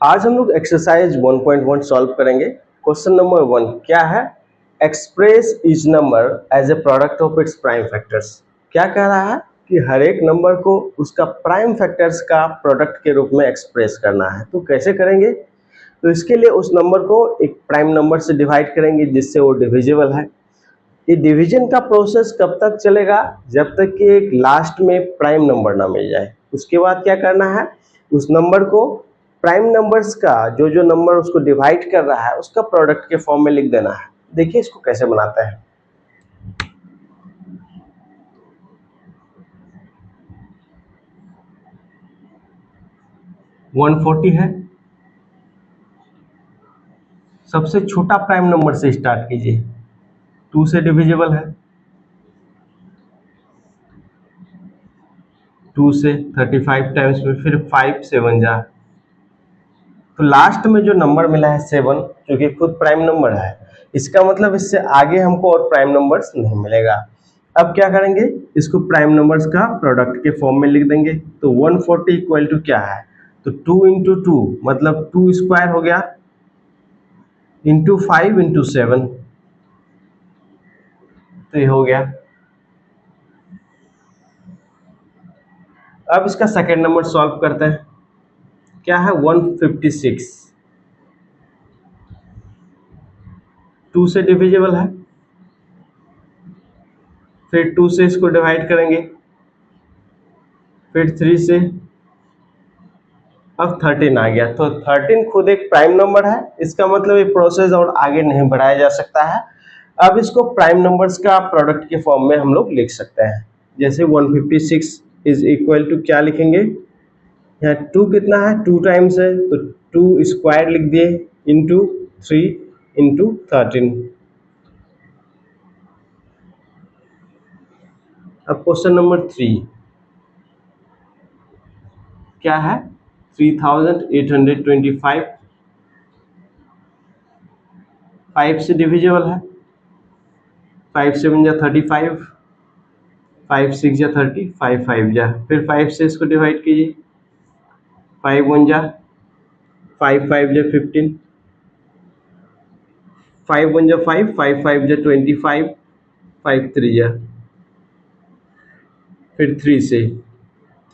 आज हम लोग एक्सरसाइज 1.1 सॉल्व करेंगे। क्वेश्चन नंबर 1 क्या है? Express each number as a product of its prime factors. क्या कह रहा है कि हर एक नंबर को उसका प्राइम फैक्टर्स का प्रोडक्ट के रूप में एक्सप्रेस करना है। तो कैसे करेंगे? तो इसके लिए उस नंबर को एक प्राइम नंबर से डिवाइड करेंगे जिससे वो डिविजिबल है। ये डिवीजन का प्रोसेस कब तक चलेगा? जब तक कि एक लास्ट में प्राइम नंबर ना मिल जाए। उसके बाद क्या करना है? उस नंबर को प्राइम नंबर्स का जो नंबर उसको डिवाइड कर रहा है उसका प्रोडक्ट के फॉर्म में लिख देना है। देखिए इसको कैसे बनाते हैं। वन 140 है, सबसे छोटा प्राइम नंबर से स्टार्ट कीजिए। 2 से डिविजिबल है, 2 से 35 टाइम्स में, फिर 5 7 जा, तो लास्ट में जो नंबर मिला है 7, जो कि खुद प्राइम नंबर है, इसका मतलब इससे आगे हमको और प्राइम नंबर्स नहीं मिलेगा। अब क्या करेंगे? इसको प्राइम नंबर्स का प्रोडक्ट के फॉर्म में लिख देंगे। तो 140 इक्वल टू क्या है? तो 2 इंटू 2 मतलब 2 स्क्वायर हो गया, इंटू 5 इंटू 7, तो ये हो गया। अब इसका सेकेंड नंबर सॉल्व करते हैं। क्या है? 156, 2 से डिविजिबल है, फिर 2 से इसको डिवाइड करेंगे, फिर 3 से, अब 13 आ गया। तो 13 खुद एक प्राइम नंबर है, इसका मतलब ये प्रोसेस और आगे नहीं बढ़ाया जा सकता है। अब इसको प्राइम नंबर्स का प्रोडक्ट के फॉर्म में हम लोग लिख सकते हैं। जैसे 156 इज इक्वल टू क्या लिखेंगे? यहाँ 2 कितना है? 2 टाइम्स है, तो 2 स्क्वायर लिख दिए, इंटू 3 इंटू 13। अब क्वेश्चन नंबर 3 क्या है? 3825, 5 से डिविजिबल है, 5 7 जा 35, 5 6 जा 30, 5 5 जा, फिर 5 से इसको डिवाइड कीजिए, 5 1 जा, 5 5 जा 15, 5 1 जा 5, 5 5 जा 25, 5 3 जा, फिर 3 से,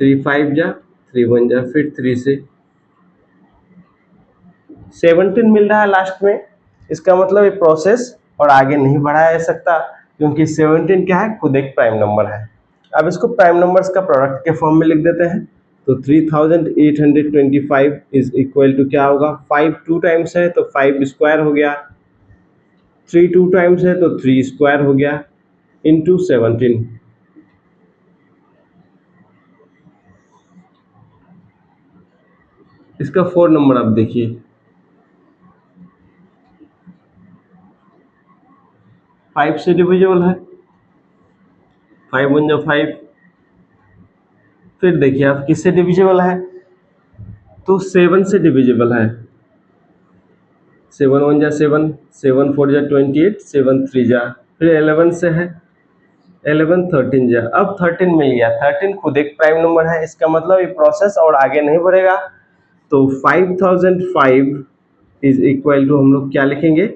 3 5 जा, 3 1 जा, फिर 3 से 17 मिल रहा है लास्ट में। इसका मतलब ये प्रोसेस और आगे नहीं बढ़ाया जा सकता, क्योंकि 17 क्या है? खुद एक प्राइम नंबर है। अब इसको प्राइम नंबर्स का प्रोडक्ट के फॉर्म में लिख देते हैं। तो 3825 इज इक्वल टू क्या होगा? 5 2 टाइम्स है तो 5 स्क्वायर हो गया, 3 2 टाइम्स है तो 3 स्क्वायर हो गया, इंटू 17। इसका 4 नंबर आप देखिए, 5 से डिविजिबल है, 5 1 जा 5, फिर देखिए आप किससे डिविजिबल है? तो 7 से डिविजिबल है, 7 1 जा 7, 7 4 जा 28, 7 3 जा, फिर 11 से है, 11 13 जा, अब 13 मिल गया। 13 खुद एक प्राइम नंबर है, इसका मतलब ये प्रोसेस और आगे नहीं बढ़ेगा। तो 5005 इज इक्वल टू हम लोग क्या लिखेंगे?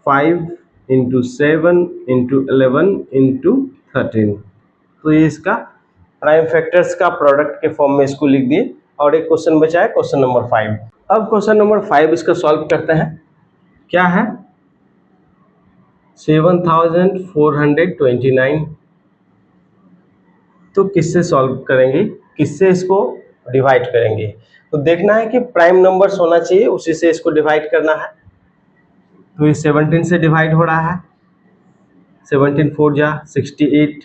5 इंटू 7 इंटू 11 इंटू 13। तो ये इसका प्राइम फैक्टर्स का प्रोडक्ट के फॉर्म में इसको लिख दिए। और एक क्वेश्चन बचा है, क्वेश्चन नंबर 5। अब क्वेश्चन नंबर 5 इसका सॉल्व करते हैं। क्या है? 7429। तो किससे सॉल्व करेंगे? किससे इसको डिवाइड करेंगे? तो देखना है कि प्राइम नंबर्स होना चाहिए, उसी से इसको डिवाइड करना है। तो ये 17 से डिवाइड हो रहा है, 17 4 जा 68,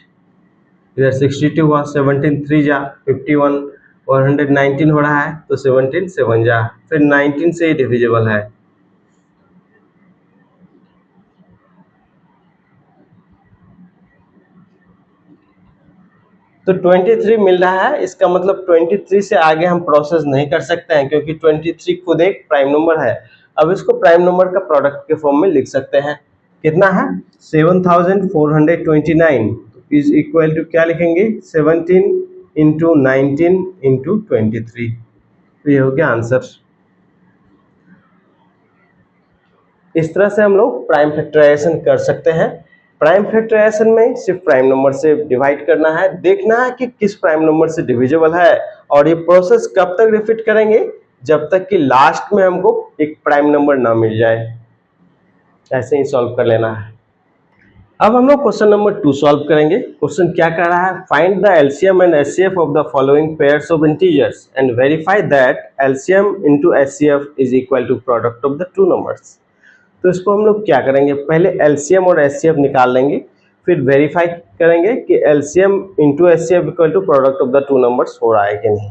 इधर 62 हुआ, 17 3 जा 51, 119 हो रहा है, तो 17 7 जा, फिर 19 से डिविजिबल है। तो 23 मिल रहा है, इसका मतलब 23 से आगे हम प्रोसेस नहीं कर सकते हैं, क्योंकि 23 खुद एक प्राइम नंबर है। अब इसको प्राइम नंबर का प्रोडक्ट के फॉर्म में लिख सकते हैं। कितना है? 7429 इज इक्वल टू क्या लिखेंगे? 17 इंटू 19 इंटू 23। तो ये हो गया आंसर। इस तरह से हम लोग प्राइम फैक्टराइजेशन कर सकते हैं। प्राइम फैक्टराइजेशन में सिर्फ प्राइम नंबर से डिवाइड करना है, देखना है कि किस प्राइम नंबर से डिविजिबल है, और ये प्रोसेस कब तक रिपीट करेंगे, जब तक कि लास्ट में हमको एक प्राइम नंबर ना मिल जाए। ऐसे ही सॉल्व कर लेना है। अब हम लोग क्वेश्चन नंबर 2 सॉल्व करेंगे। क्वेश्चन क्या कह रहा है, find the LCM and HCF of the following pairs of integers and verify that LCM into HCF is equal to product of the two numbers. तो इसको हम लोग क्या करेंगे, पहले एलसीएम और एचसीएफ निकाल लेंगे, फिर वेरीफाई करेंगे कि LCM into HCF equal to product of the two numbers हो रहा है कि नहीं।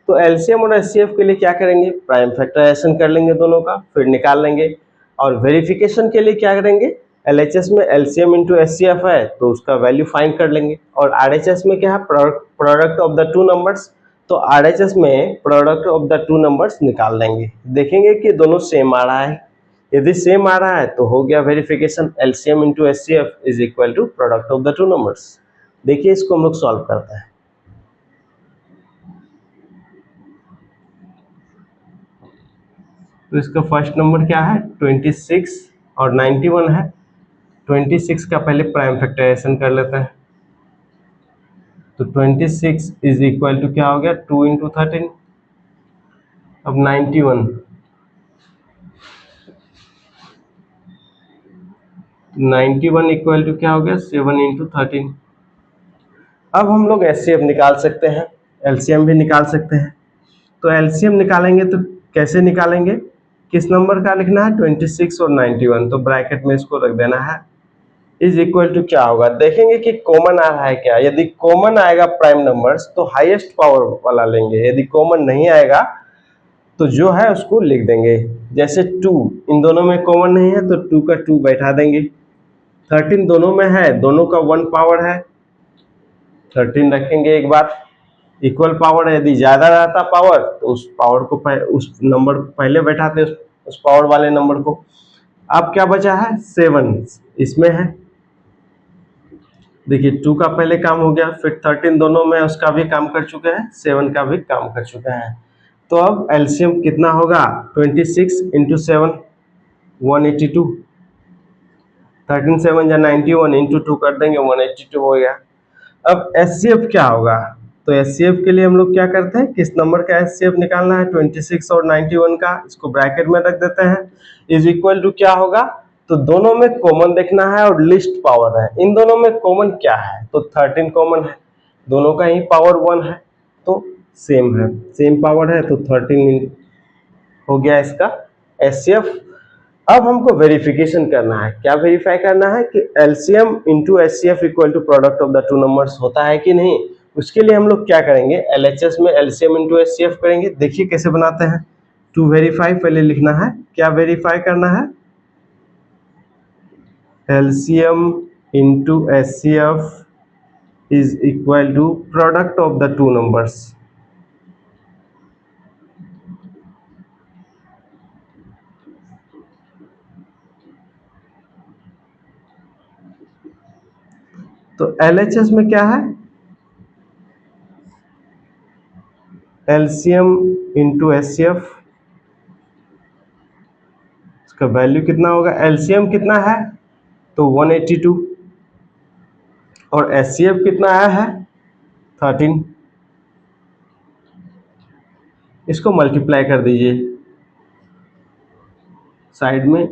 तो एलसीएम और एचसीएफ के लिए क्या करेंगे, प्राइम फैक्टराइजेशन कर लेंगे दोनों का, फिर निकाल लेंगे। और वेरिफिकेशन के लिए क्या करेंगे, एलएचएस में एलसीएम इंटू एचसीएफ है तो उसका वैल्यू फाइंड कर लेंगे, और आरएचएस में क्या है, product of the two numbers, तो आरएचएस में product of the two numbers निकाल लेंगे, देखेंगे कि दोनों सेम आ रहा है। यदि सेम आ रहा है तो हो गया verification, LCM into HCF is equal to product of the two numbers. देखिए इसको हम लोग सॉल्व करते हैं। तो इसका फर्स्ट नंबर क्या है, 26 और 91 है। 26 का पहले प्राइम फैक्टराइजेशन कर लेते हैं। तो 26 इज इक्वल टू क्या हो गया, 2 इंटू 13। अब 91 इक्वल टू क्या हो गया, 7 इंटू 13। अब हम लोग एचसीएफ निकाल सकते हैं, एलसीएम भी निकाल सकते हैं। तो एलसीएम निकालेंगे तो कैसे निकालेंगे, किस नंबर का लिखना है, 26 और 91, तो ब्रैकेट में इसको रख देना है, इज इक्वल टू क्या होगा, देखेंगे कि कॉमन आ रहा है क्या। यदि कॉमन आएगा प्राइम नंबर्स तो हाईएस्ट पावर वाला लेंगे, यदि कॉमन नहीं आएगा तो जो है उसको लिख देंगे। जैसे 2 इन दोनों में कॉमन नहीं है तो 2 का 2 बैठा देंगे। 13 दोनों में है, दोनों का 1 पावर है, 13 रखेंगे एक बार। इक्वल पावर है, यदि ज्यादा रहता पावर तो उस पावर को उस नंबर को पहले बैठाते, उस पावर वाले नंबर को। अब क्या बचा है, 7 इसमें है। देखिए 2 का पहले काम हो गया, फिर 13 दोनों में उसका भी काम कर चुके हैं, 7 का भी काम कर चुके हैं। तो अब एलसीएम कितना होगा, 26 इंटू 7 182, 13 7 या 91 इंटू 2 कर देंगे 182 हो गया। अब एचसीएफ क्या होगा, तो एचसीएफ के लिए हम लोग क्या करते हैं, किस नंबर का एचसीएफ निकालना है, 26 और 91 का, इसको ब्रैकेट में रख देते हैं, इज इक्वल टू क्या होगा, तो दोनों में कॉमन देखना है और लिस्ट पावर है, इन दोनों में कॉमन क्या है, तो 13 कॉमन है, दोनों का ही पावर 1 है तो सेम है, सेम पावर है तो 13 हो गया इसका एचसीएफ। अब हमको वेरिफिकेशन करना है, क्या वेरीफाई करना है कि LCM into HCF equal to product of the two numbers होता है कि नहीं। उसके लिए हम लोग क्या करेंगे, एलएचएस में एलसीएम इंटू एचसीएफ करेंगे, देखिए कैसे बनाते हैं। टू वेरीफाई पहले लिखना है, क्या वेरीफाई करना है, LCM into HCF is equal to product of the two numbers. तो एलएचएस में क्या है, एलसीएम इंटू एचसीएफ, इसका वैल्यू कितना होगा, एलसीएम कितना है तो 182 और एचसीएफ कितना आया है 13, इसको मल्टीप्लाई कर दीजिए साइड में,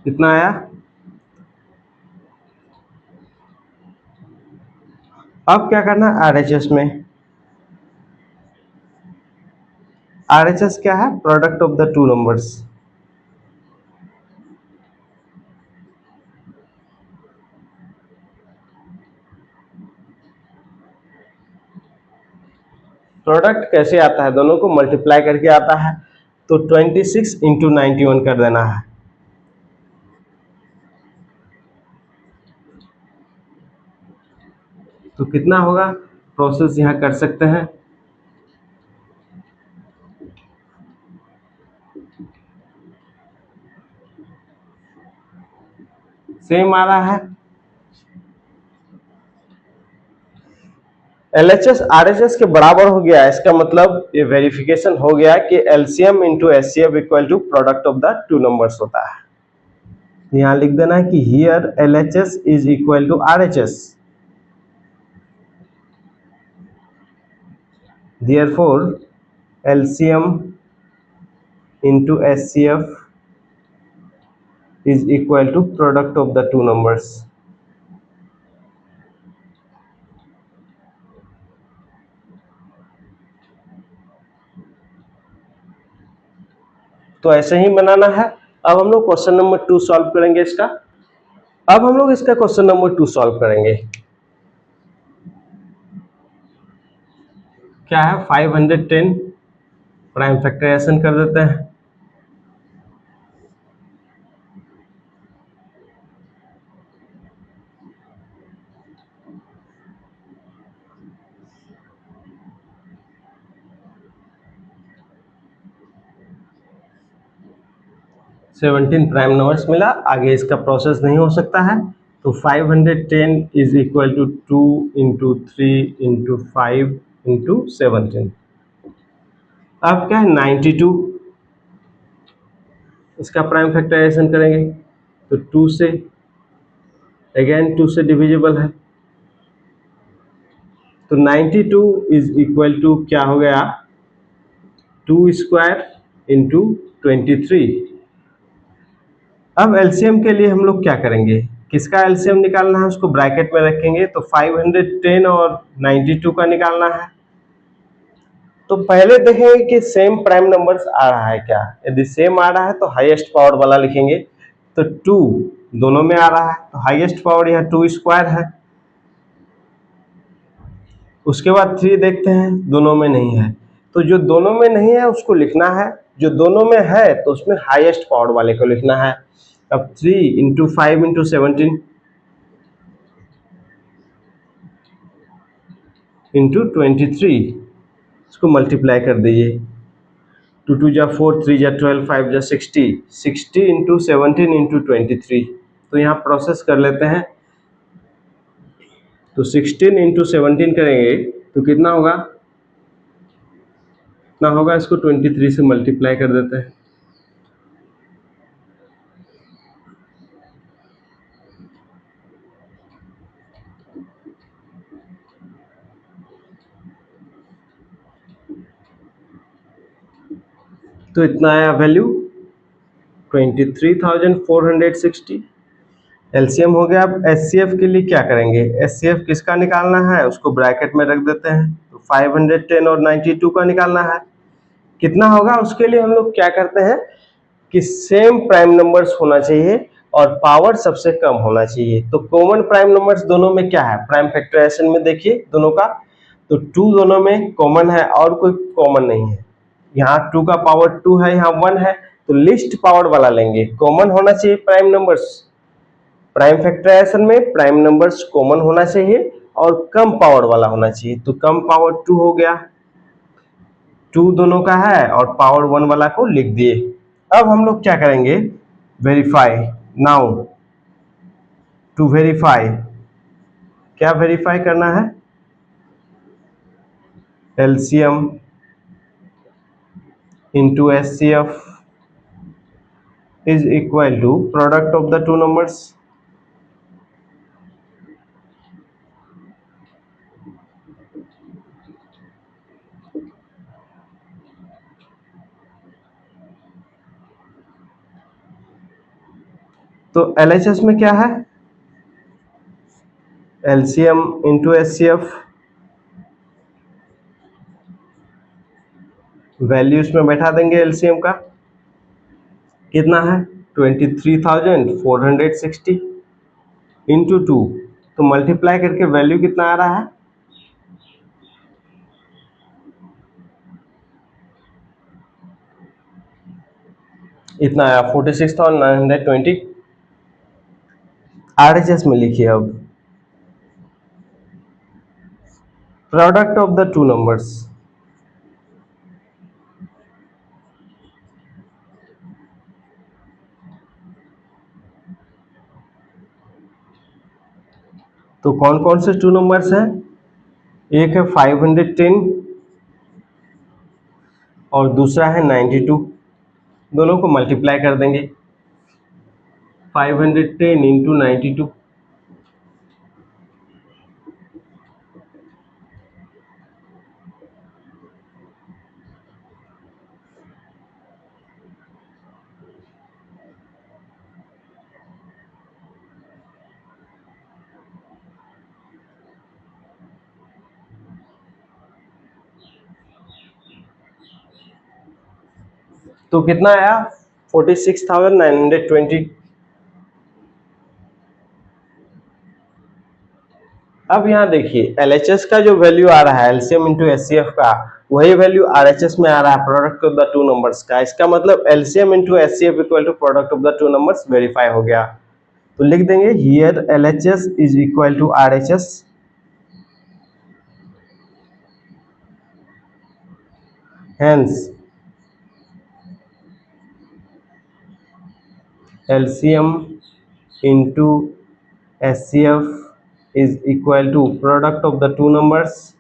कितना आया। अब क्या करना है, आरएचएस में, आरएचएस क्या है, product of the two numbers. Product कैसे आता है, दोनों को मल्टीप्लाई करके आता है, तो 26 इंटू 91 कर देना है, तो कितना होगा, प्रोसेस यहाँ कर सकते हैं। सेम आ रहा है। LHS RHS के बराबर हो गया, इसका मतलब ये वेरिफिकेशन हो गया कि LCM into SCF equal to product of the two numbers होता है। यहां लिख देना है कि here LHS is equal to RHS, therefore LCM into SCF is equal to product of the two numbers। तो ऐसे ही बनाना है। अब हम लोग क्वेश्चन नंबर 2 सॉल्व करेंगे इसका। अब हम लोग इसका क्वेश्चन नंबर 2 सॉल्व करेंगे। क्या है 510, प्राइम फैक्टराइजेशन कर देते हैं। सेवनटीन प्राइम नंबर्स मिला, आगे इसका प्रोसेस नहीं हो सकता है। तो 510 is equal to 2 into 3 into 5 into 17। अब क्या है 92, इसका प्राइम फैक्टराइजेशन करेंगे तो 2 से, अगेन 2 से डिविजिबल है, तो 92 इज इक्वल टू क्या हो गया 2 स्क्वायर इंटू 23। अब एलसीएम के लिए हम लोग क्या करेंगे, किसका एलसीएम निकालना है उसको ब्रैकेट में रखेंगे, तो 510 और 92 का निकालना है। तो पहले देखेंगे कि सेम प्राइम नंबर्स आ रहा है क्या। यदि सेम आ रहा है तो हाईएस्ट पावर वाला लिखेंगे, तो 2 दोनों में आ रहा है, तो हाईएस्ट पावर यहाँ 2 स्क्वायर है। उसके बाद 3 देखते हैं, दोनों में नहीं है, तो जो दोनों में नहीं है उसको लिखना है, जो दोनों में है तो उसमें हाईएस्ट पावर वाले को लिखना है। अब 3 इंटू 5 इंटू 17 इंटू 23, इसको मल्टीप्लाई कर दीजिए। 2 2 जा 4, 3 जा 12, 5 जा 60, 60 इंटू 17 इंटू 23। तो यहाँ प्रोसेस कर लेते हैं, तो 16 इंटू 17 करेंगे तो कितना होगा, इतना होगा, इसको 23 से मल्टीप्लाई कर देते हैं। तो इतना आया वैल्यू 23,460। एलसीएम हो गया। अब एचसीएफ के लिए क्या करेंगे, एचसीएफ किसका निकालना है उसको ब्रैकेट में रख देते हैं, तो 510 और 92 का निकालना है। कितना होगा उसके लिए हम लोग क्या करते हैं कि सेम प्राइम नंबर्स होना चाहिए और पावर सबसे कम होना चाहिए। तो कॉमन प्राइम नंबर्स दोनों में क्या है, प्राइम फैक्टराइजेशन में देखिए दोनों का, तो 2 दोनों में कॉमन है और कोई कॉमन नहीं है। यहाँ 2 का पावर 2 है, यहाँ 1 है, तो लिस्ट पावर वाला लेंगे। कॉमन होना चाहिए प्राइम नंबर्स, प्राइम फैक्टराइजेशन में प्राइम नंबर्स कॉमन होना चाहिए और कम पावर वाला होना चाहिए। तो कम पावर 2 हो गया, 2 दोनों का है और पावर 1 वाला को लिख दिए। अब हम लोग क्या करेंगे, वेरीफाई नाउ। टू वेरीफाई, क्या वेरीफाई करना है, LCM into HCF is equal to product of the two numbers. तो एलएचएस में क्या है, एलसीएम इंटू एचसीएफ, वैल्यूज में बैठा देंगे एलसीएम का, कितना है 23,460 इंटू 2, तो मल्टीप्लाई करके वैल्यू कितना आ रहा है, इतना आया 46,920। आरएचएस में लिखिए अब product of the two numbers. तो कौन कौन से टू नंबर्स हैं? एक है 510 और दूसरा है 92। दोनों को मल्टीप्लाई कर देंगे, 510 इंटू 92। तो कितना आया? 46,920। अब यहाँ देखिए LHS का जो वैल्यू आ रहा है एलसीएम इंटू एचसीएफ का, वही वैल्यू RHS में आ रहा है product of the two numbers का। इसका मतलब LCM into HCF equal to product of the two numbers verify हो गया। तो लिख देंगे here LHS is equal to RHS, hence LCM into HCF is equal to product of the two numbers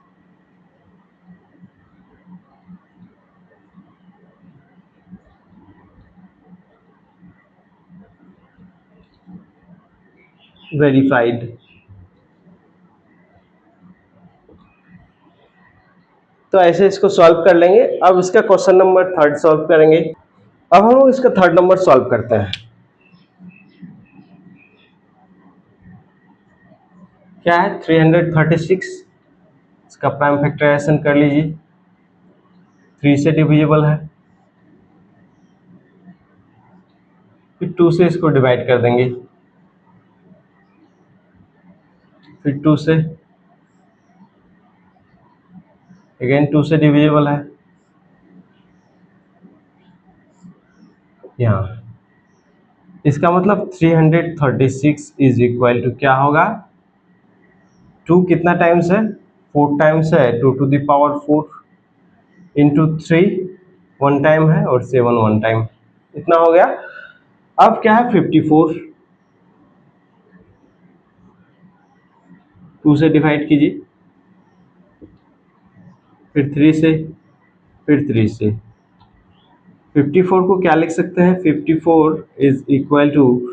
verified। तो ऐसे इसको सॉल्व कर लेंगे। अब इसका क्वेश्चन नंबर थर्ड सॉल्व करेंगे। अब हम लोग इसका थर्ड नंबर सॉल्व करते हैं। क्या है? 336। इसका प्राइम फैक्टराइजेशन कर लीजिए, 3 से डिविजिबल है, फिर 2 से इसको डिवाइड कर देंगे, फिर 2 से, अगेन 2 से डिविजिबल है यहाँ। इसका मतलब 336 इज इक्वल टू क्या होगा? 2 कितना टाइम्स है? 4 टाइम्स है, 2 to the power 4 into 3 1 time है और 7 1 टाइम, इतना हो गया। अब क्या है? 54, 2 से डिवाइड कीजिए, फिर 3 से, फिर 3 से। 54 को क्या लिख सकते हैं? 54 इज इक्वल टू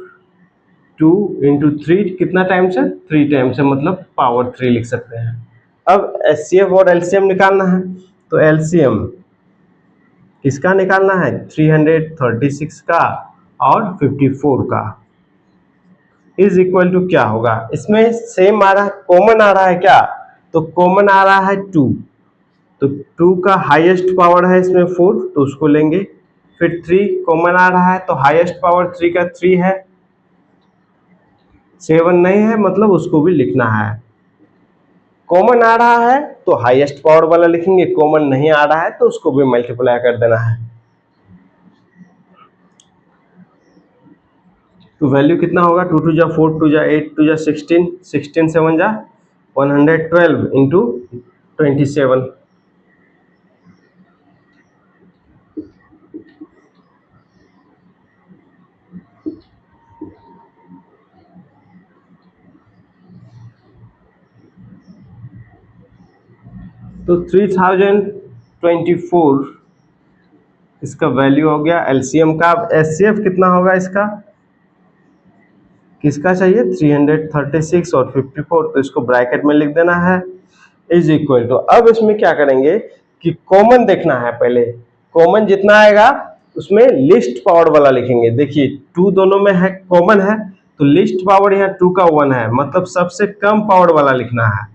2 इंटू 3 कितना टाइम्स है? 3 टाइम्स है, मतलब पावर 3 लिख सकते हैं। अब एचसीएफ और एलसीएम निकालना है, तो एलसीएम किसका निकालना है? 336 का और 54 का, इज इक्वल टू क्या होगा? इसमें सेम आ रहा है, कॉमन आ रहा है क्या? तो कॉमन आ रहा है 2, तो 2 का हाईएस्ट पावर है इसमें 4, तो उसको लेंगे। फिर 3 कॉमन आ रहा है, तो हाईएस्ट पावर 3 का 3 है, 7 नहीं है, मतलब उसको भी लिखना है। कॉमन आ रहा है तो हाईएस्ट पावर वाला लिखेंगे, कॉमन नहीं आ रहा है तो उसको भी मल्टीप्लाई कर देना है। तो वैल्यू कितना होगा? 2 टू जा 4, 2 जा 8, 2 जा 16, 16 7 जा 112 इंटू 27। तो 3024 इसका वैल्यू हो गया एलसीएम का। अब एचसीएफ कितना होगा इसका? किसका चाहिए? 336 और 54, तो इसको ब्रैकेट में लिख देना है, इज इक्वल टू। अब इसमें क्या करेंगे कि कॉमन देखना है पहले। कॉमन जितना आएगा उसमें लिस्ट पावर वाला लिखेंगे। देखिए 2 दोनों में है, कॉमन है, तो लिस्ट पावर यहाँ 2 का 1 है, मतलब सबसे कम पावर वाला लिखना है,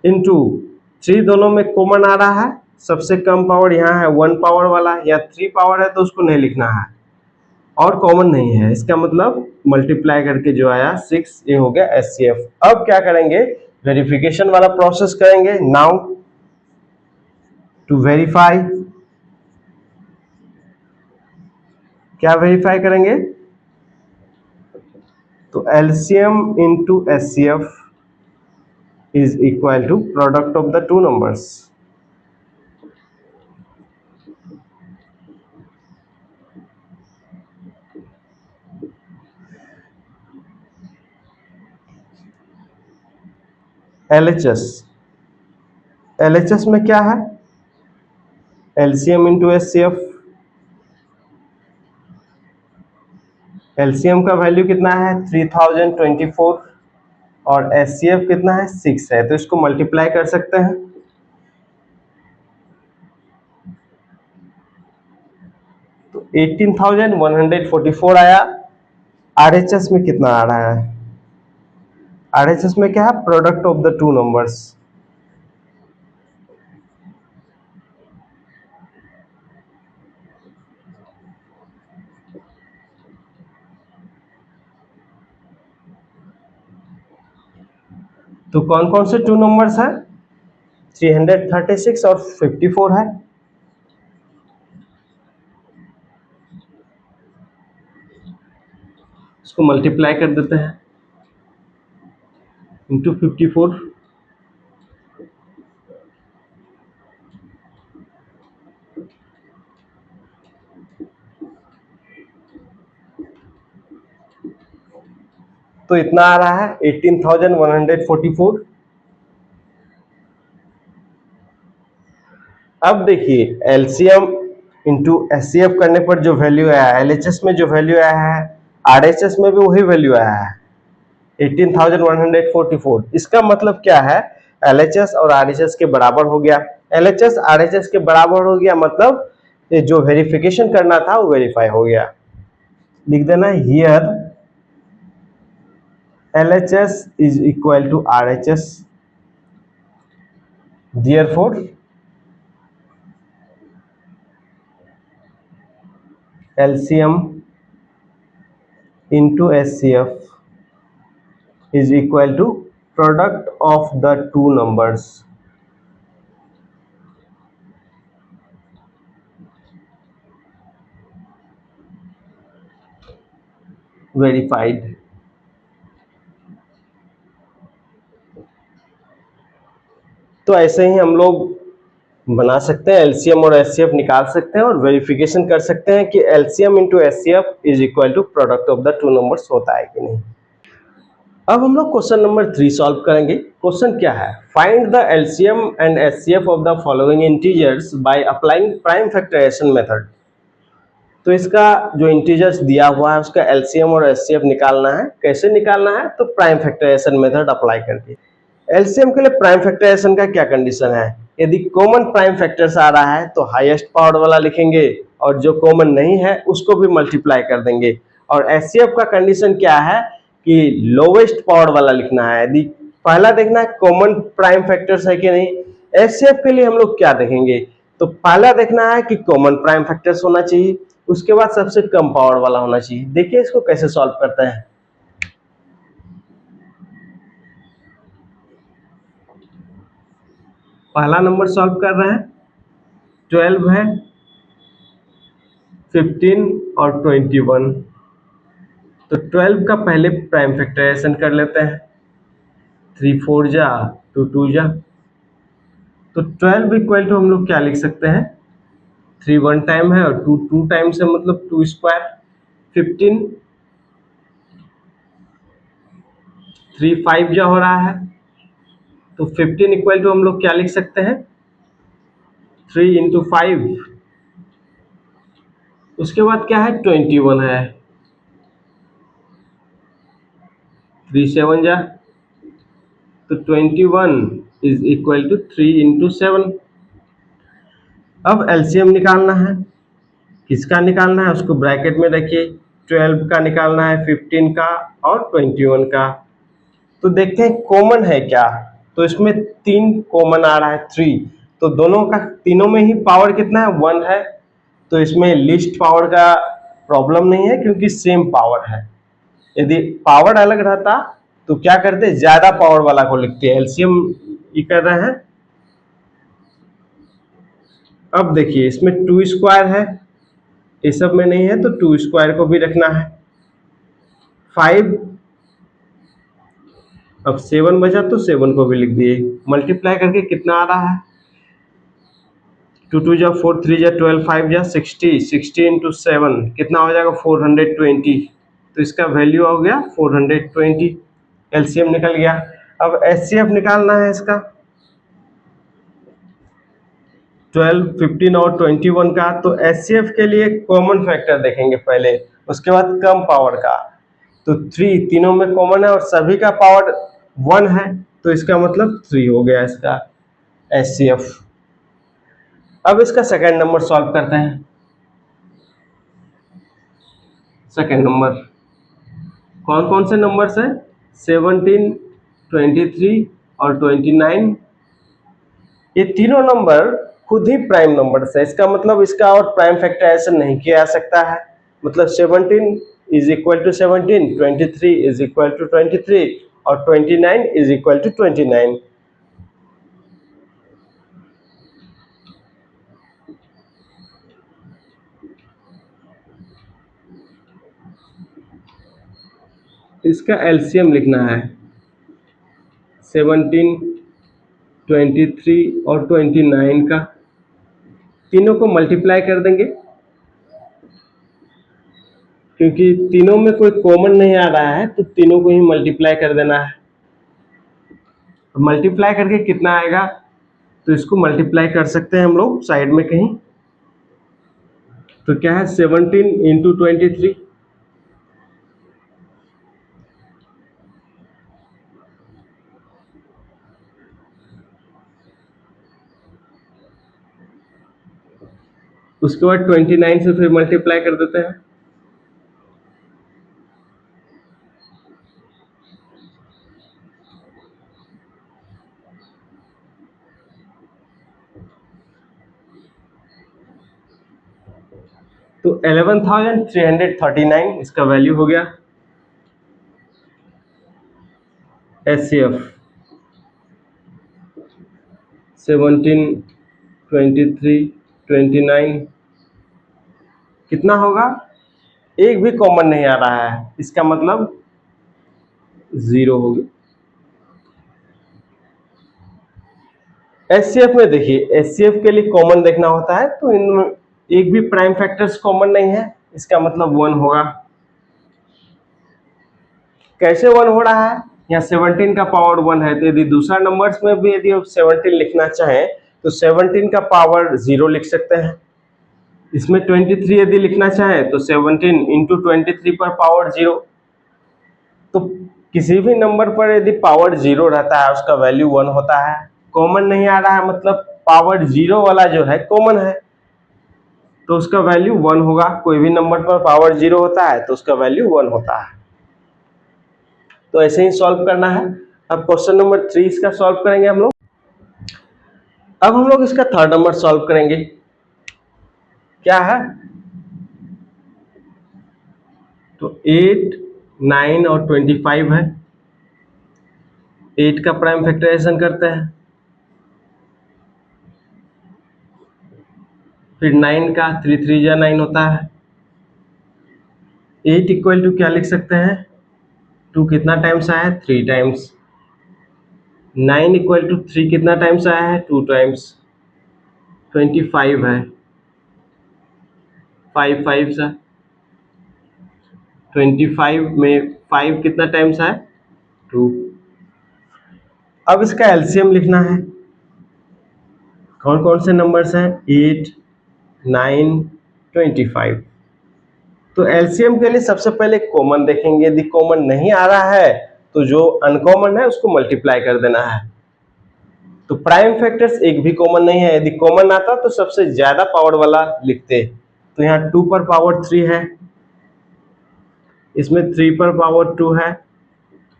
इनटू 3 दोनों में कॉमन आ रहा है, सबसे कम पावर यहाँ है 1 पावर वाला, या 3 पावर है तो उसको नहीं लिखना है, और कॉमन नहीं है, इसका मतलब मल्टीप्लाई करके जो आया 6, ये हो गया एचसीएफ। अब क्या करेंगे? वेरिफिकेशन वाला प्रोसेस करेंगे। नाउ टू वेरीफाई, क्या वेरीफाई करेंगे? तो LCM into HCF is equal to product of the two numbers. LHS, LHS में क्या है, LCM इंटू HCF। LCM का वैल्यू कितना है 3024 और HCF कितना है 6 है, तो इसको मल्टीप्लाई कर सकते हैं। तो 18,144 आया। RHS में कितना आ रहा है, RHS में क्या है, product of the two numbers. तो कौन कौन से टू नंबर्स हैं, 336 और 54 है। इसको मल्टीप्लाई कर देते हैं इंटू 54। तो इतना आ रहा है 18,144। अब देखिए एलसीएम इंटू एचसीएफ करने पर जो वैल्यू आया है, एलएचएस में जो वैल्यू आया है, आरएचएस में भी वही वैल्यू आया है 18,144। इसका मतलब क्या है, एलएचएस और आरएचएस के बराबर हो गया। एलएचएस आरएचएस के बराबर हो गया मतलब ये जो वेरिफिकेशन करना था वो वेरीफाई हो गया। लिख देना here LHS is equal to RHS, therefore LCM into HCF is equal to product of the two numbers। Verified. तो ऐसे ही हम लोग बना सकते हैं, एलसीएम और एचसीएफ निकाल सकते हैं और वेरिफिकेशन कर सकते हैं कि LCM into HCF is equal to product of the two numbers होता है कि नहीं। अब हम लोग क्वेश्चन नंबर 3 सॉल्व करेंगे। क्वेश्चन क्या है, find the LCM and HCF of the following integers by applying prime factorisation method. तो इसका जो इंटीजर्स दिया हुआ है उसका एलसीएम और एचसीएफ निकालना है। कैसे निकालना है, तो प्राइम फैक्टराइजेशन मेथड अप्लाई करके। एलसीएम के लिए प्राइम फैक्टराइजेशन का क्या कंडीशन है, यदि कॉमन प्राइम फैक्टर्स आ रहा है तो हाईएस्ट पावर वाला लिखेंगे और जो कॉमन नहीं है उसको भी मल्टीप्लाई कर देंगे। और एचसीएफ का कंडीशन क्या है कि लोवेस्ट पावर वाला लिखना है। यदि पहला देखना है कॉमन प्राइम फैक्टर्स है कि नहीं, एचसीएफ के लिए हम लोग क्या देखेंगे, तो पहला देखना है कि कॉमन प्राइम फैक्टर्स होना चाहिए, उसके बाद सबसे कम पावर वाला होना चाहिए। देखिए इसको कैसे सॉल्व करते हैं। पहला नंबर सॉल्व कर रहे हैं, 12 है, 15 और 21। तो 12 का पहले प्राइम फैक्टराइजेशन कर लेते हैं, 3 4 जा 2 2 जा। तो 12 इक्वल टू हम लोग क्या लिख सकते हैं, 3 1 टाइम है और 2 2 टाइम से मतलब 2 स्क्वायर। 15 3 5 जा हो रहा है, तो 15 इक्वल टू हम लोग क्या लिख सकते हैं, 3 इंटू 5। उसके बाद क्या है, 21 है, 3 7 जा, तो 21 इज इक्वल टू 3 इंटू 7। अब एलसीएम निकालना है, किसका निकालना है उसको ब्रैकेट में रखिए, 12 का निकालना है, 15 का और 21 का। तो देखते हैं कॉमन है क्या, तो इसमें 3 कॉमन आ रहा है, 3। तो दोनों का, तीनों में ही पावर कितना है, 1 है। तो इसमें लिस्ट पावर का प्रॉब्लम नहीं है क्योंकि सेम पावर है। यदि पावर अलग रहता तो क्या करते, ज्यादा पावर वाला को लिखते। एलसीएम ये कर रहे हैं। अब देखिए इसमें 2 स्क्वायर है, ये सब में नहीं है तो 2 स्क्वायर को भी रखना है। 5, अब 7 बचा तो 7 को भी लिख दिए। मल्टीप्लाई करके कितना आ रहा है, 2 2 जा 4 3 जा 12 5 जा 60, 60 इंटू 7 कितना हो जाएगा, 420। तो इसका वैल्यू हो गया 420, एलसीएम निकल गया। अब HCF निकालना है इसका 12, 15 और 21 का। तो HCF के लिए कॉमन फैक्टर देखेंगे पहले, उसके बाद कम पावर का। तो 3 तीनों में कॉमन है और सभी का पावर 1 है, तो इसका मतलब 3 हो गया इसका HCF। अब इसका सेकंड नंबर सॉल्व करते हैं। सेकंड नंबर कौन कौन से नंबर्स है? 17, 23 और 29। ये तीनों नंबर खुद ही प्राइम नंबर्स है, इसका मतलब इसका और प्राइम फैक्टराइजेशन नहीं किया जा सकता है। मतलब 17 is equal to 17, 23 is equal to 23 और 29 इज इक्वल टू 29। इसका एलसीएम लिखना है 17, 23 और 29 का, तीनों को मल्टीप्लाई कर देंगे क्योंकि तीनों में कोई कॉमन नहीं आ रहा है, तो तीनों को ही मल्टीप्लाई कर देना है। मल्टीप्लाई करके कितना आएगा? तो इसको मल्टीप्लाई कर सकते हैं हम लोग साइड में कहीं। तो क्या है 17 इंटू 23, उसके बाद 29 से फिर मल्टीप्लाई कर देते हैं। तो 11,339 इसका वैल्यू हो गया HCF। 17, 23, 29 कितना होगा? एक भी कॉमन नहीं आ रहा है, इसका मतलब 0 हो गया। HCF में देखिए, HCF के लिए कॉमन देखना होता है, तो इनमें एक भी प्राइम फैक्टर्स कॉमन नहीं है, इसका मतलब 1 होगा। कैसे 1 हो रहा है? यहाँ 17 का पावर 1 है, तो यदि दूसरा नंबर्स में भी यदि 17 लिखना चाहें तो 17 का पावर 0 लिख सकते हैं। इसमें 23 यदि लिखना चाहें तो 17 इंटू 23 पर पावर 0। तो किसी भी नंबर पर यदि पावर 0 रहता है उसका वैल्यू 1 होता है। कॉमन नहीं आ रहा है मतलब पावर 0 वाला जो है कॉमन है, तो उसका वैल्यू 1 होगा। कोई भी नंबर पर पावर 0 होता है तो उसका वैल्यू 1 होता है। तो ऐसे ही सॉल्व करना है। अब क्वेश्चन नंबर 3 इसका सॉल्व करेंगे हम लोग। अब हम लोग इसका थर्ड नंबर सॉल्व करेंगे। क्या है? तो 8, 9 और 25 है। 8 का प्राइम फैक्टराइजेशन करते हैं, फिर 9 का 3 3 जा 9 होता है। 8 इक्वल टू क्या लिख सकते हैं? 2 कितना टाइम्स आया है? 3 टाइम्स। 9 इक्वल टू 3 कितना टाइम्स आया है? 2 टाइम्स। 25 है, 5 5 सा 25 में 5 कितना टाइम्स आया? 2। अब इसका एलसीएम लिखना है। कौन कौन से नंबर्स हैं? 8, 9, 25। तो एलसीएम के लिए सबसे पहले कॉमन देखेंगे, यदि कॉमन नहीं आ रहा है तो जो अनकॉमन है उसको मल्टीप्लाई कर देना है। तो प्राइम फैक्टर्स एक भी कॉमन नहीं है, यदि कॉमन आता तो सबसे ज्यादा पावर वाला लिखते। तो यहाँ 2 पर पावर 3 है, इसमें 3 पर पावर 2 है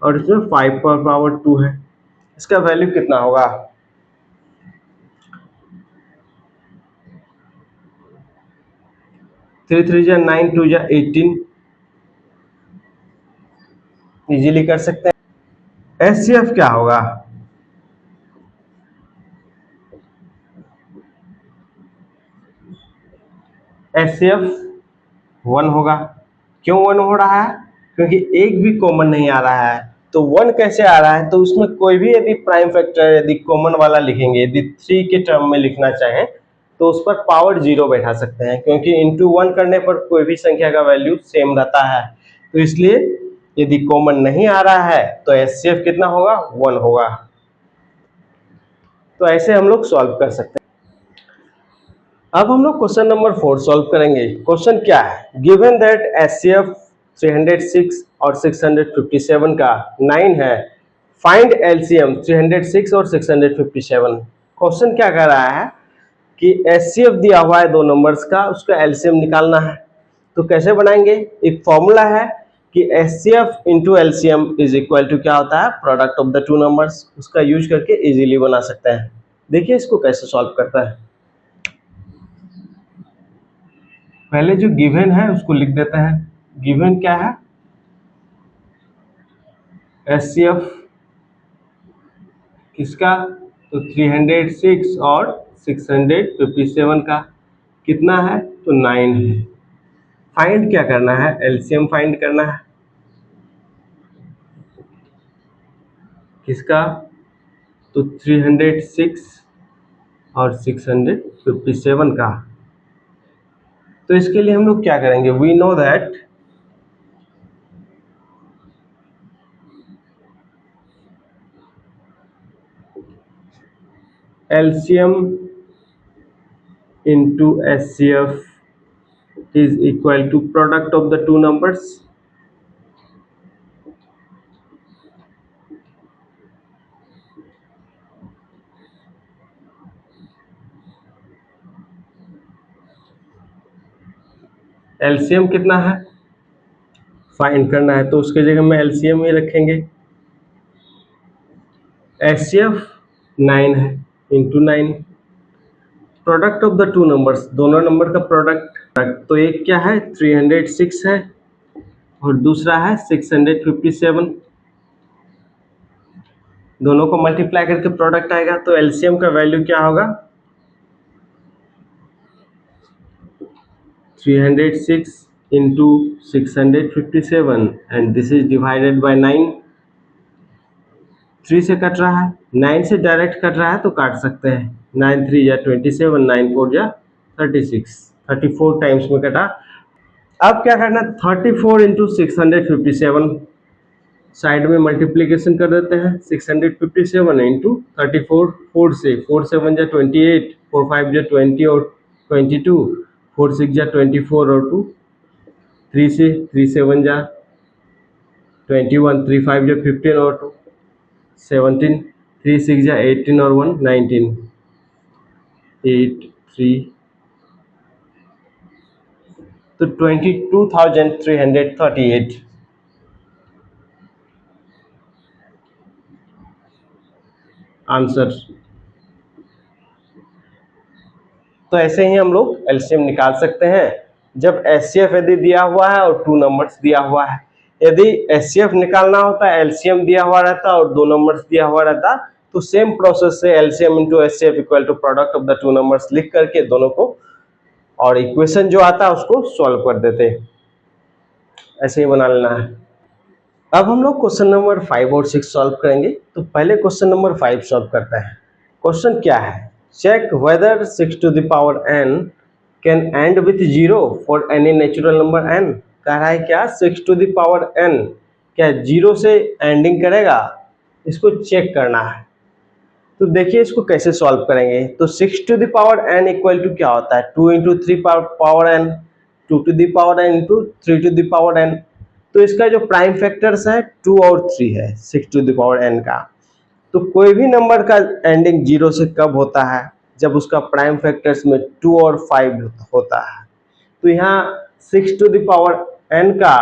और इसमें 5 पर पावर 2 है। इसका वैल्यू कितना होगा? 3 3 जा 9, 2 जा 18, इजीली कर सकते हैं। HCF क्या होगा? HCF 1 होगा। क्यों 1 हो रहा है? क्योंकि एक भी कॉमन नहीं आ रहा है। तो 1 कैसे आ रहा है? तो उसमें कोई भी यदि प्राइम फैक्टर यदि कॉमन वाला लिखेंगे, यदि 3 के टर्म में लिखना चाहें तो उस पर पावर 0 बैठा सकते हैं, क्योंकि इंटू 1 करने पर कोई भी संख्या का वैल्यू सेम रहता है। तो इसलिए यदि कॉमन नहीं आ रहा है तो HCF कितना होगा, 1 होगा। तो ऐसे हम लोग सॉल्व कर सकते हैं। अब हम लोग क्वेश्चन नंबर 4 सॉल्व करेंगे। क्वेश्चन क्या है, गिवन दैट HCF 306 और 657 का 9 है, फाइंड LCM 306 और 657। क्वेश्चन क्या कह रहा है कि HCF दिया हुआ है दो नंबर्स का, उसका LCM निकालना है। तो कैसे बनाएंगे, एक फॉर्मूला है कि HCF into LCM is equal to क्या होता है, product of the two numbers. उसका यूज करके इजीली बना सकते हैं। देखिए इसको कैसे सॉल्व करता है। पहले जो गिवन है उसको लिख देते हैं। गिवन क्या है, HCF किसका, तो 306 और 657 का कितना है, तो 9 है। फाइंड क्या करना है, LCM फाइंड करना है किसका, तो 306 और 657 का। तो इसके लिए हम लोग क्या करेंगे, we know that LCM into HCF is equal to product of the two numbers। LCM कितना है, फाइंड करना है, तो उसके जगह में LCM ही रखेंगे। HCF 9 है into 9, product of the two numbers, दोनों नंबर का प्रोडक्ट। तो एक क्या है 306 है और दूसरा है 657। दोनों को मल्टीप्लाई करके प्रोडक्ट आएगा। तो LCM का वैल्यू क्या होगा, 306 into 657 and this is divided by 9। 3 से कट रहा है, 9 से डायरेक्ट कट रहा है तो काट सकते हैं। 9 3 या 27, 9 4 या 36, 34 टाइम्स में कटा। अब क्या करना, 34 इंटू 657 साइड में मल्टीप्लीकेशन कर देते हैं। 657 इंटू 34, 4 से 4 7 जा 28, 4 5 जा 20 और 22, 4 6 जा 24 और 2, 3 से 3 7 जा 21, 3 5 जा 15 और 2 17, 3 6 जा 18 और 1 19, 8 3, तो 22,338 आंसर। तो ऐसे ही हम लोग LCM निकाल सकते हैं जब HCF यदि दिया हुआ है और टू नंबर्स दिया हुआ है। यदि HCF निकालना होता है, LCM दिया हुआ रहता और दो नंबर्स दिया हुआ रहता, तो सेम प्रोसेस से LCM into HCF equal to product of the two numbers लिख करके दोनों को और इक्वेशन जो आता है उसको सॉल्व कर देते। ऐसे ही बना लेना है। अब हम लोग क्वेश्चन नंबर 5 और 6 सॉल्व करेंगे। तो पहले क्वेश्चन नंबर 5 सॉल्व करते हैं। क्वेश्चन क्या है, check whether 6 to the power n can end with 0 for any natural number n। कह रहा है क्या, 6 टू द पावर n क्या 0 से एंडिंग करेगा, इसको चेक करना है। तो देखिए इसको कैसे सॉल्व करेंगे। तो 6 to the power n equal to क्या होता है, 2 into 3 power n, 2 to the power n into 3 to the power n। तो इसका जो प्राइम फैक्टर्स है 2 और 3 है 6 टू द पावर n का। तो कोई भी नंबर का एंडिंग 0 से कब होता है, जब उसका प्राइम फैक्टर्स में 2 और 5 होता है। तो यहाँ 6 टू द पावर n का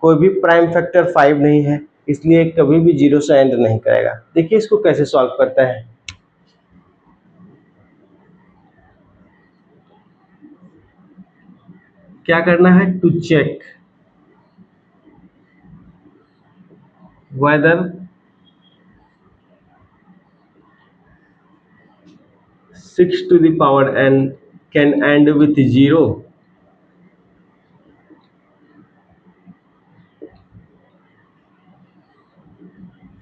कोई भी प्राइम फैक्टर 5 नहीं है, इसलिए कभी भी 0 से एंड नहीं करेगा। देखिए इसको कैसे सॉल्व करते हैं। क्या करना है, to check whether 6 to the power n can end with 0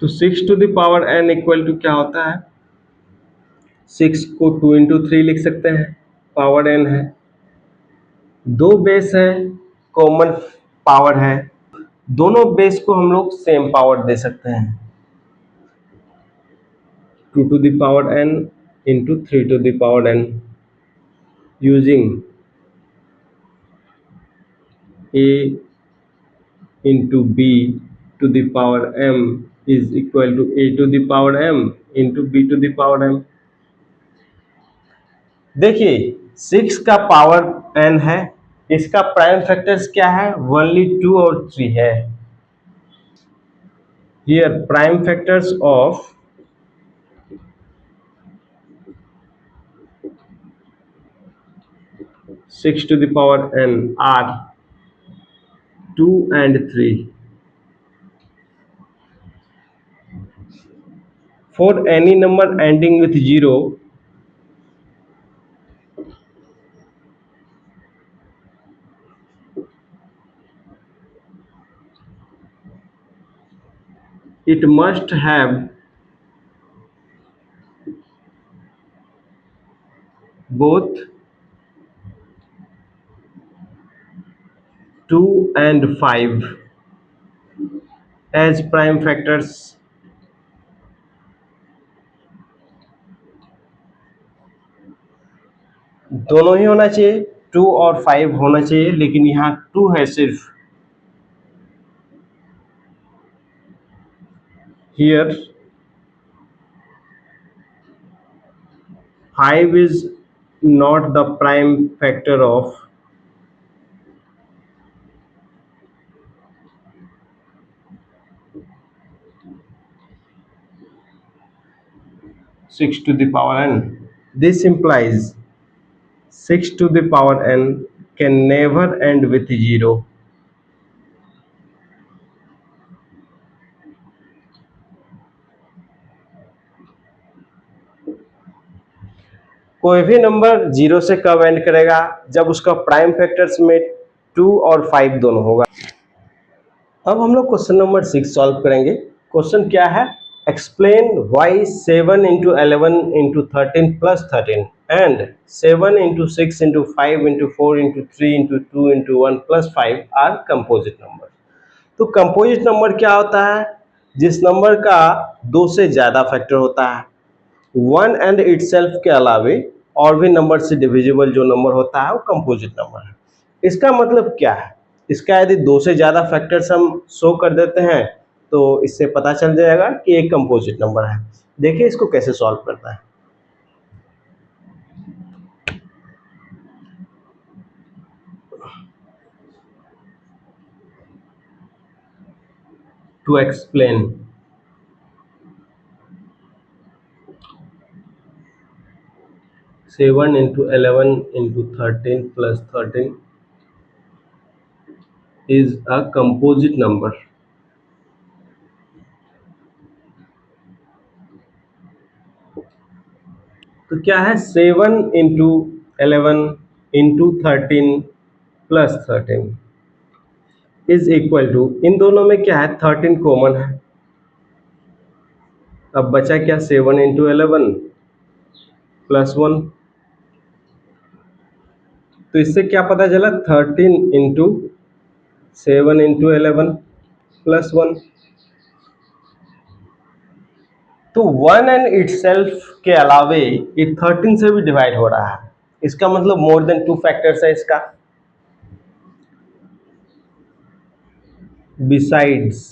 तो 6 to the power n equal to क्या होता है, 6 को 2 इंटू 3 लिख सकते हैं, पावर n है, दो बेस है, कॉमन पावर है, दोनों बेस को हम लोग सेम पावर दे सकते हैं, 2 to the power n into 3 to the power n using a into b to the power m is equal to a to the power m into b to the power m। देखिए 6 का power n है, इसका prime factors क्या है, only 2 और 3 है। Here prime factors of 6 to the power n are 2 and 3। For any number ending with 0, it must have both 2 and 5 as prime factors। दोनों ही होना चाहिए, 2 और 5 होना चाहिए, लेकिन यहाँ 2 है सिर्फ। Here 5 is not the prime factor of 6 to the power n। This implies 6 to the power n can never end with 0। कोई भी नंबर 0 से कब एंड करेगा, जब उसका प्राइम फैक्टर्स में 2 और 5 दोनों होगा। अब हम लोग क्वेश्चन नंबर 6 सॉल्व करेंगे। क्वेश्चन क्या है, explain why 7 into 11 into 13 plus 13 and 7 into 6 into 5 into 4 into 3 into 2 into 1 plus 5 are composite number. तो कंपोजिट नंबर क्या होता है, जिस नंबर का 2 से ज्यादा फैक्टर होता है, 1 एंड इटसेल्फ के अलावे और भी नंबर से डिविजिबल जो नंबर होता है वो कंपोजिट नंबर है। इसका मतलब क्या है, इसका यदि 2 से ज़्यादा फैक्टर्स हम शो कर देते हैं तो इससे पता चल जाएगा कि एक कंपोजिट नंबर है। देखिए इसको कैसे सॉल्व करना है। To explain 7 into 11 into 13 plus 13 is a composite number। तो क्या है, 7 into 11 into 13 plus 13 is equal to, इन दोनों में क्या है, 13 कॉमन है। अब बचा क्या, 7 इंटू 11 प्लस 1। तो इससे क्या पता चला, 13 इंटू 7 इंटू 11 प्लस 1। तो 1 एंड इटसेल्फ के अलावे ये 13 से भी डिवाइड हो रहा है, इसका मतलब मोर देन 2 फैक्टर्स है इसका। Besides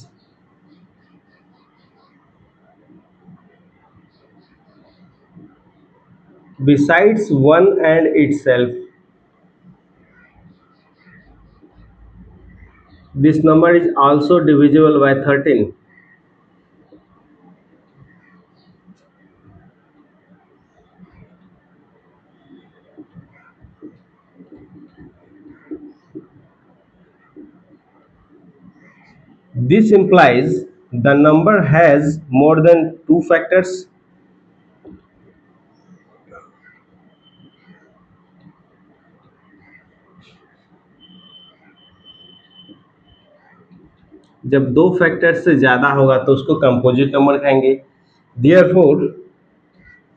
besides 1 and itself, this number is also divisible by 13। This implies the number has more than 2 factors। जब 2 फैक्टर से ज्यादा होगा तो उसको कंपोजिट नंबर कहेंगे। Therefore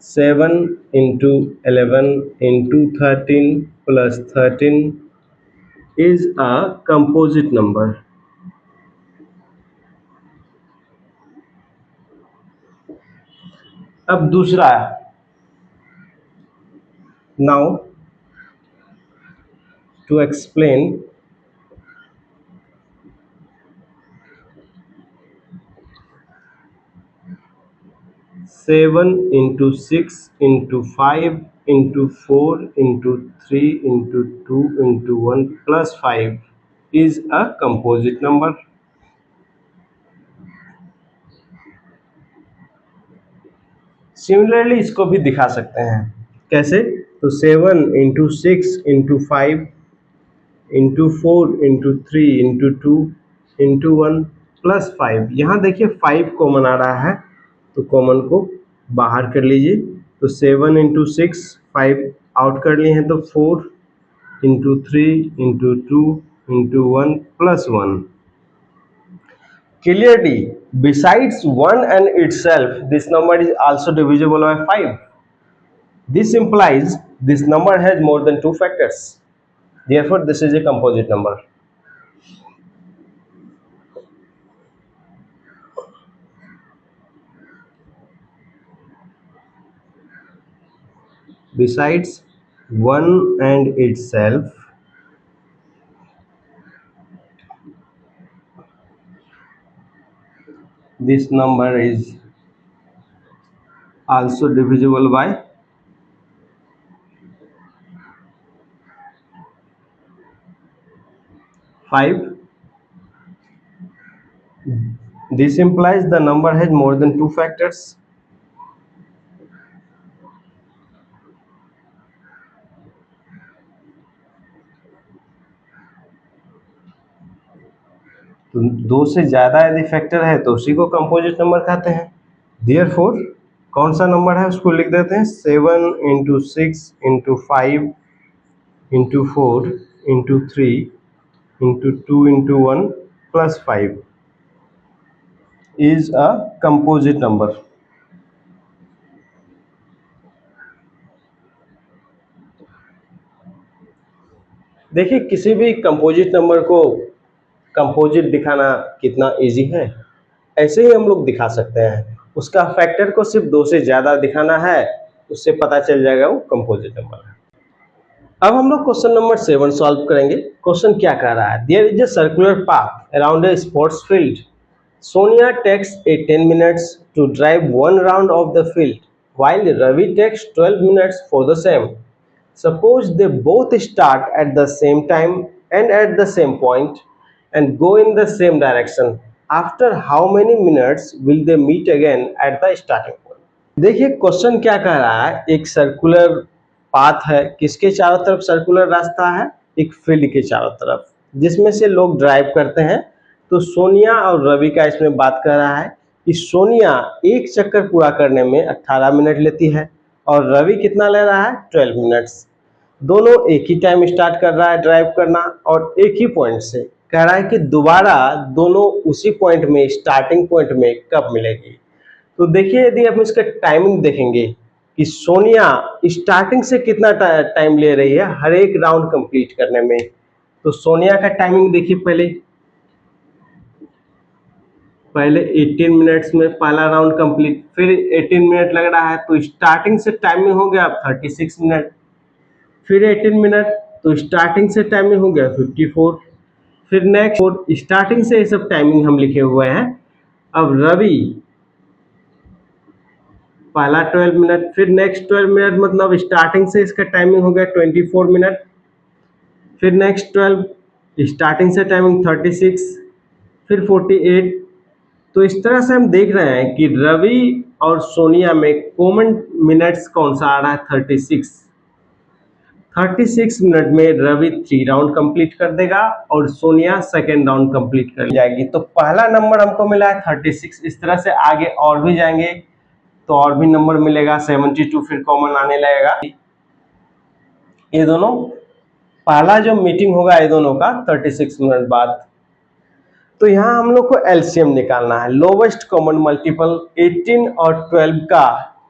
7 into 11 into 13 plus 13 is a composite number। अब दूसरा, now to explain 7 into 6 into 5 into 4 into 3 into 2 into 1 plus 5 is a composite number. Similarly इसको भी दिखा सकते हैं, कैसे? तो 7 into 6 into 5 into 4 into 3 into 2 into 1 plus 5। यहाँ देखिए 5 कॉमन आ रहा है, तो कॉमन को बाहर कर लीजिए। तो 7 इंटू 6, 5 आउट कर लिए हैं, तो 4 into 3 into 2 into 1 plus 1। Clearly, besides 1 and itself, this number is also divisible by 5. This implies this number has more than two factors. Therefore, this is a composite number. Besides 1 and itself, this number is also divisible by 5. This implies the number has more than two factors. तो दो से ज़्यादा यदि factor है तो उसी को composite number कहते हैं। देयरफॉर कौन सा नंबर है उसको लिख देते हैं 7 into 6 into 5 into 4 into 3 into 2 into 1 plus 5 is a composite number. देखिए किसी भी कंपोजिट नंबर को कंपोजिट दिखाना कितना इजी है, ऐसे ही हम लोग दिखा सकते हैं। उसका फैक्टर को सिर्फ दो से ज़्यादा दिखाना है, उससे पता चल जाएगा वो कंपोजिट नंबर है। अब हम लोग क्वेश्चन नंबर 7 सॉल्व करेंगे। क्वेश्चन क्या कह रहा है? There is a circular path around a sports field. Sonia takes a 10 minutes to drive one round of the field, while Ravi takes 12 minutes for the same. Suppose they both start at the same time and at the same point and go in the same direction. After how many minutes will they meet again at the starting point? देखिए question क्या कह रहा है, एक circular path है। किसके चारों तरफ सर्कुलर रास्ता है? एक फील्ड के चारों तरफ, जिसमें से लोग ड्राइव करते हैं। तो सोनिया और रवि का इसमें बात कर रहा है कि सोनिया एक चक्कर पूरा करने में 18 मिनट लेती है और रवि कितना ले रहा है? 12 मिनट्स। दोनों एक ही टाइम स्टार्ट कर रहा है ड्राइव करना और एक ही पॉइंट से। कह रहा है कि दोबारा दोनों उसी पॉइंट में, स्टार्टिंग पॉइंट में कब मिलेगी। तो देखिए यदि आप इसका टाइमिंग देखेंगे कि सोनिया स्टार्टिंग से कितना टाइम ले रही है हर एक राउंड कंप्लीट करने में। तो सोनिया का टाइमिंग देखिए, पहले 18 मिनट्स में पहला राउंड कंप्लीट, फिर 18 मिनट लग रहा है तो स्टार्टिंग से टाइमिंग हो गया 36 मिनट, फिर 18 मिनट तो स्टार्टिंग से टाइमिंग हो गया 54, फिर नेक्स्ट स्टार्टिंग से ये सब टाइमिंग हम लिखे हुए हैं। अब रवि पहला 12 मिनट, फिर नेक्स्ट 12 मिनट, मतलब स्टार्टिंग से इसका टाइमिंग हो गया 24 मिनट, फिर नेक्स्ट 12 स्टार्टिंग से टाइमिंग 36, फिर 48। तो इस तरह से हम देख रहे हैं कि रवि और सोनिया में कॉमन मिनट्स कौन सा आ रहा है? 36। 36 मिनट में रवि 3 राउंड कंप्लीट कर देगा और सोनिया सेकेंड राउंड कंप्लीट कर जाएगी। तो पहला नंबर हमको मिला है 36। इस तरह से आगे और भी जाएंगे तो और भी नंबर मिलेगा 72, फिर कॉमन आने लगेगा। ये दोनों पहला जो मीटिंग होगा ये दोनों का 36 मिनट बाद। तो यहाँ हम लोग को एलसीएम निकालना है, लोवेस्ट कॉमन मल्टीपल 18 और 12 का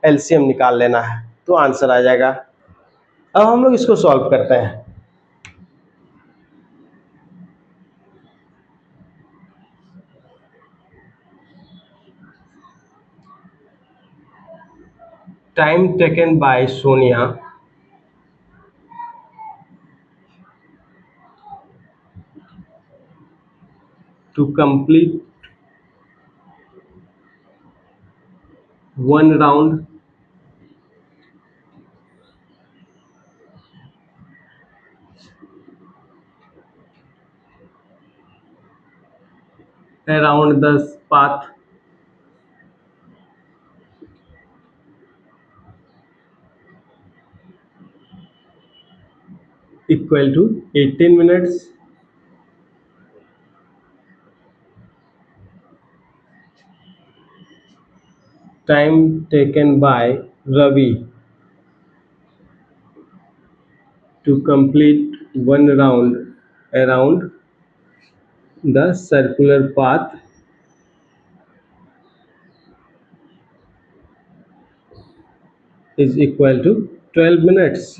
एलसीएम निकाल लेना है, तो आंसर आ जाएगा। अब हम लोग इसको सॉल्व करते हैं। Time taken by Sonia to complete one round around the path equal to 18 minutes. Time taken by Ravi to complete one round around the circular path is equal to 12 minutes.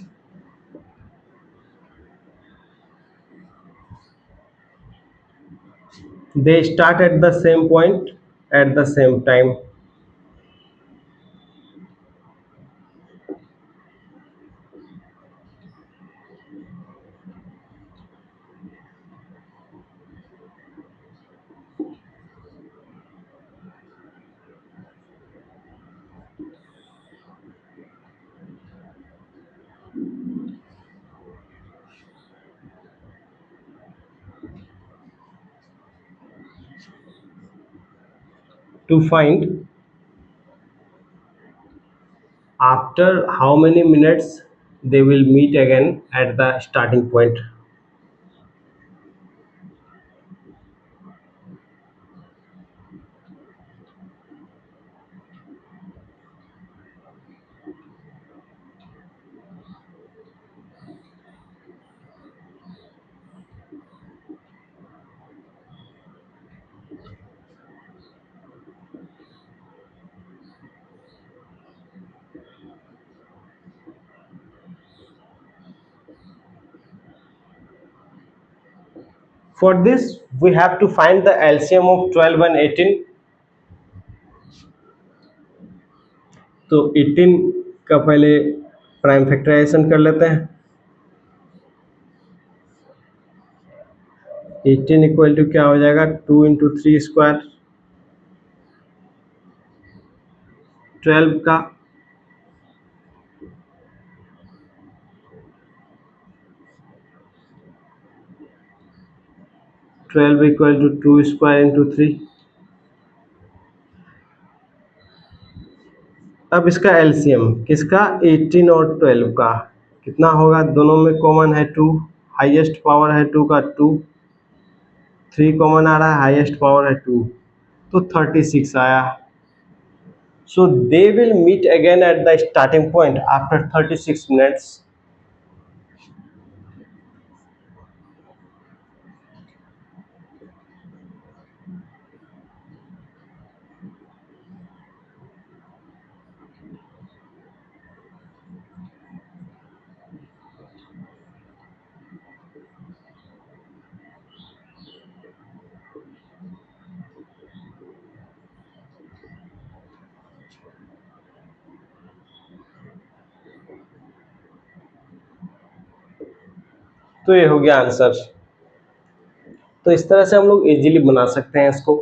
They start at the same point at the same time. To find after how many minutes they will meet again at the starting point. For this we have to find the LCM of 12 and 18. तो 18 का पहले prime factorisation कर लेते हैं. 18 equal to क्या हो जाएगा 2 into 3 square 12 का 12 इक्वल टू 2 स्क्वायर इंटू 3. अब इसका एलसीएम किसका 18 और 12 का कितना होगा. दोनों में कॉमन है 2. हाईएस्ट पावर है 2 का 2. 3 कॉमन आ रहा है. हाईएस्ट पावर है 2 तो 36 आया. So they will meet again at the starting point after 36 minutes. तो ये हो गया आंसर. तो इस तरह से हम लोग इजीली बना सकते हैं इसको.